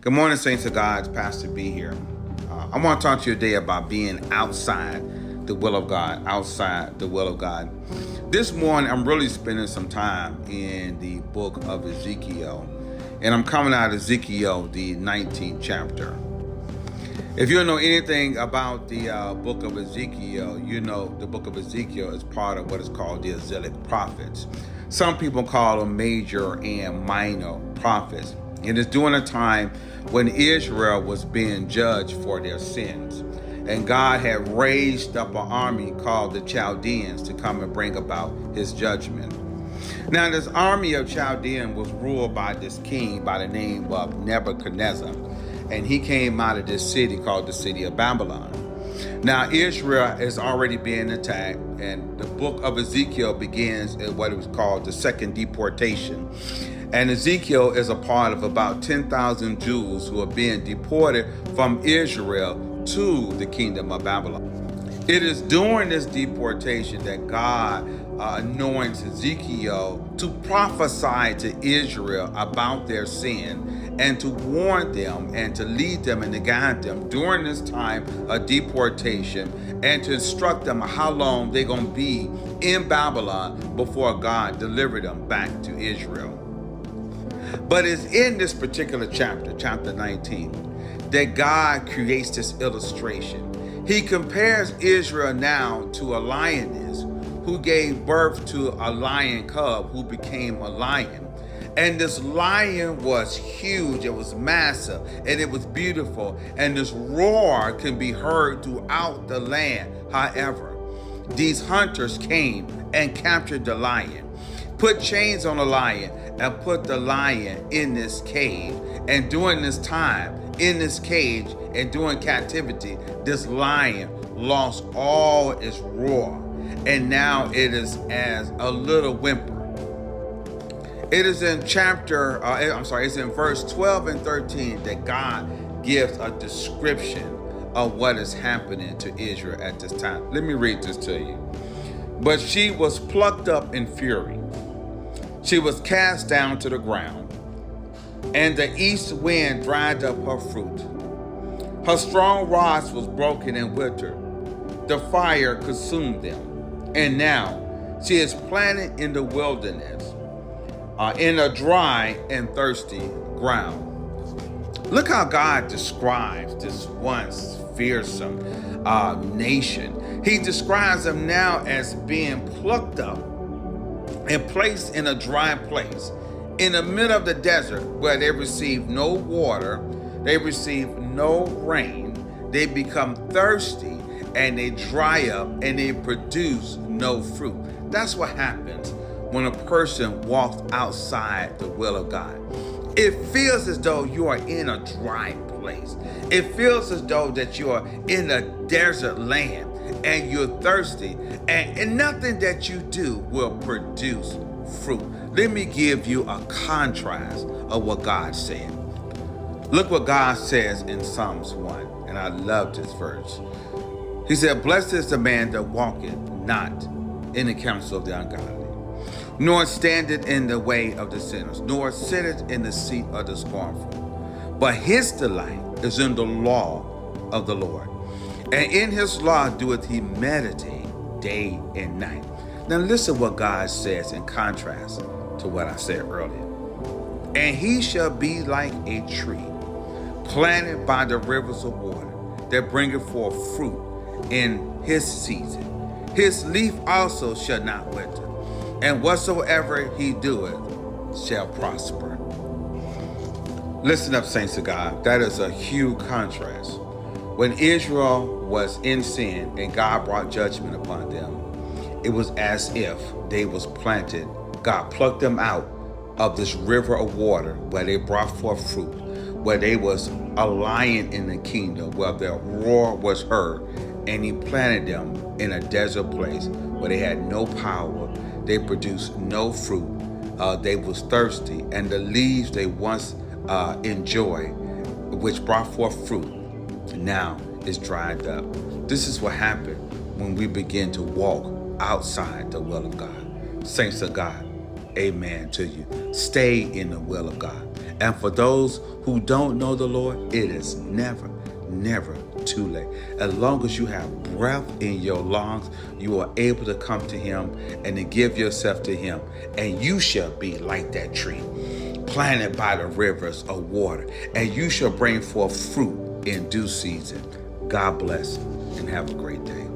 Good morning, Saints of God. It's Pastor B here. I want to talk to you today about being outside the will of God, outside the will of God. This morning, I'm really spending some time in the book of Ezekiel, and I'm coming out of Ezekiel, the 19th chapter. If you don't know anything about the book of Ezekiel, you know the book of Ezekiel is part of what is called the Exilic prophets. Some people call them major and minor prophets. It is during a time when Israel was being judged for their sins. And God had raised up an army called the Chaldeans to come and bring about his judgment. Now, this army of Chaldean was ruled by this king by the name of Nebuchadnezzar. And he came out of this city called the city of Babylon. Now, Israel is already being attacked, and the book of Ezekiel begins in what it was called the second deportation. And Ezekiel is a part of about 10,000 Jews who are being deported from Israel to the kingdom of Babylon. It is during this deportation that God anoints Ezekiel to prophesy to Israel about their sin and to warn them and to lead them and to guide them during this time of deportation and to instruct them how long they're going to be in Babylon before God delivered them back to Israel. But it's in this particular chapter, chapter 19, that God creates this illustration. He compares Israel now to a lioness who gave birth to a lion cub who became a lion. And this lion was huge, it was massive, and it was beautiful. And this roar can be heard throughout the land. However, these hunters came and captured the lion, put chains on the lion, and put the lion in this cage. And during this time, in this cage and during captivity, this lion lost all its roar. And now it is as a little whimper. It is in it's in verse 12 and 13 that God gives a description of what is happening to Israel at this time. Let me read this to you. But she was plucked up in fury. She was cast down to the ground, and the east wind dried up her fruit. Her strong rods was broken and withered. The fire consumed them. And now she is planted in the wilderness, in a dry and thirsty ground. Look how God describes this once fearsome nation. He describes them now as being plucked up and placed in a dry place, in the middle of the desert, where they receive no water, they receive no rain, they become thirsty, and they dry up, and they produce no fruit. That's what happens when a person walks outside the will of God. It feels as though you are in a dry place. It feels as though that you are in a desert land and you're thirsty, and nothing that you do will produce fruit. Let me give you a contrast of what God said. Look what God says in Psalms 1, and I love this verse. He said, "Blessed is the man that walketh not in the counsel of the ungodly, nor standeth in the way of the sinners, nor sitteth in the seat of the scornful. But his delight is in the law of the Lord, and in his law doeth he meditate day and night." Now listen what God says in contrast to what I said earlier. "And he shall be like a tree planted by the rivers of water, that bringeth forth fruit in his season. His leaf also shall not wither, and whatsoever he doeth shall prosper." Listen up, saints of God. That is a huge contrast. When Israel was in sin and God brought judgment upon them, it was as if they was planted. God plucked them out of this river of water where they brought forth fruit, where they was a lion in the kingdom, where their roar was heard, and he planted them in a desert place where they had no power, they produced no fruit, they was thirsty, and the leaves they once enjoyed, which brought forth fruit, now is dried up. This is what happened when we begin to walk outside the will of God. Saints of God, amen to you. Stay in the will of God. And for those who don't know the Lord, it is never, never too late. As long as you have breath in your lungs, you are able to come to him and to give yourself to him. And you shall be like that tree, planted by the rivers of water, and you shall bring forth fruit in due season. God bless and have a great day.